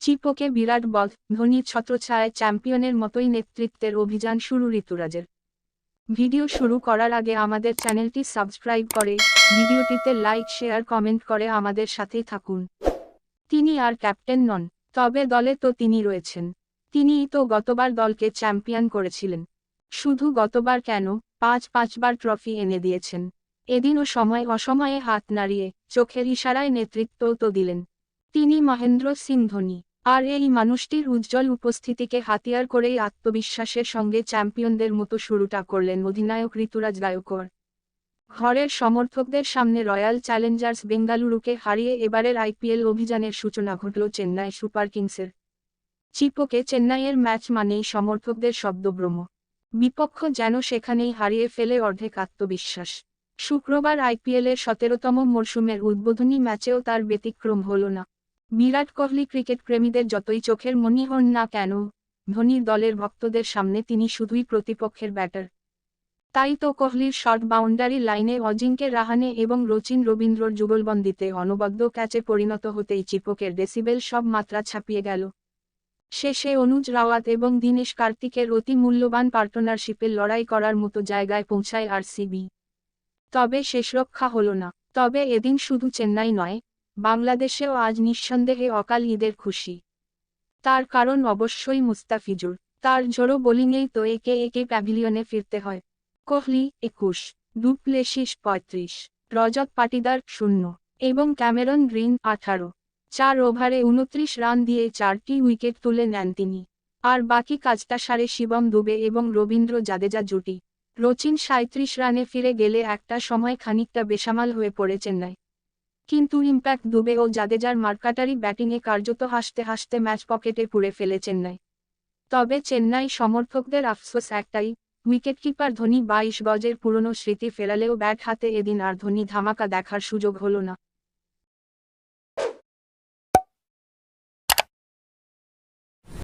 চিপোকে বিরাট বল, ধোনির ছত্রছায়ায় চ্যাম্পিয়নের মতোই নেতৃত্বের অভিযান শুরু ঋতুরাজের। ভিডিও শুরু করার আগে আমাদের চ্যানেলটি সাবস্ক্রাইব করে, ভিডিওটিতে লাইক শেয়ার কমেন্ট করে আমাদের সাথেই থাকুন। তিনি আর ক্যাপ্টেন নন, তবে দলে তো তিনি রয়েছেন। তিনিই তো গতবার দলকে চ্যাম্পিয়ন করেছিলেন। শুধু গতবার কেন, পাঁচবার ট্রফি এনে দিয়েছেন। এদিনও সময় অসময়ে হাত নাড়িয়ে, চোখের ইশারায় নেতৃত্বও তো দিলেন। তিনি মহেন্দ্র সিং ধোনি। আর এই মানুষটির উজ্জ্বল উপস্থিতিকে হাতিয়ার করেই আত্মবিশ্বাসের সঙ্গে চ্যাম্পিয়নদের মতো শুরুটা করলেন অধিনায়ক ঋতুরাজ গায়কোয়াড়। ঘরের সমর্থকদের সামনে রয়্যাল চ্যালেঞ্জার্স বেঙ্গালুরুকে হারিয়ে এবারের আইপিএল অভিযানের সূচনা ঘটল চেন্নাই সুপার কিংসের। চিপোকে চেন্নাইয়ের ম্যাচ মানেই সমর্থকদের শব্দব্রহ্ম। বিপক্ষ যেন সেখানেই হারিয়ে ফেলে অর্ধেক আত্মবিশ্বাস। শুক্রবার আইপিএলের 17তম মরশুমের উদ্বোধনী ম্যাচেও তার ব্যতিক্রম হল না। বিরাট কোহলি ক্রিকেট প্রেমীদের যতই চোখের মনি হন না কেন, ধোনির দলের ভক্তদের সামনে তিনি শুধুই প্রতিপক্ষের ব্যাটার। তাই তো কোহলির শর্ট বাউন্ডারি লাইনে অজিঙ্কে রাহানে এবং রচিন রবীন্দ্রর যুগলবন্দিতে অনবদ্য ক্যাচে পরিণত হতেই চিপোকের ডেসিবেল সব মাত্রা ছাপিয়ে গেল। শেষে অনুজ রাওয়াত এবং দীনেশ কার্তিকের অতি মূল্যবান পার্টনারশিপে লড়াই করার মতো জায়গায় পৌঁছায় আরসিবি। তবে শেষরক্ষা হল না। তবে এদিন শুধু চেন্নাই নয়, বাংলাদেশেও আজ নিঃসন্দেহে অকাল ঈদের খুশি। তার কারণ অবশ্যই মুস্তাফিজুর। তার ঝোড়ো বোলিংয়েই তো একে একে প্যাভিলিয়নে ফিরতে হয়। কোহলি 21, ডুপ্লেসিস 35, রজত পাটিদার 0 এবং ক্যামেরন গ্রিন 18। 4 ওভারে 29 রান দিয়ে 4টি উইকেট তুলে নেন তিনি। আর বাকি কাজটা সারে শিবম দুবে এবং রবীন্দ্র জাদেজা জুটি। রচিন 37 রানে ফিরে গেলে একটা সময় খানিকটা বেসামাল হয়ে পড়ে চেন্নাই। কিন্তু ইম্প্যাক্ট দুবে ও জাদেজার মার্কাটারি ব্যাটিংয়ে কার্যত হাসতে হাসতে ম্যাচ পকেটে পুরে ফেলে চেন্নাই। তবে চেন্নাই সমর্থকদের আফসোস একটাই, উইকেটকিপার ধোনি 22 গজের পুরনো স্মৃতি ফেরালেও ব্যাট হাতে এদিন আর ধোনি ধামাকা দেখার সুযোগ হল না।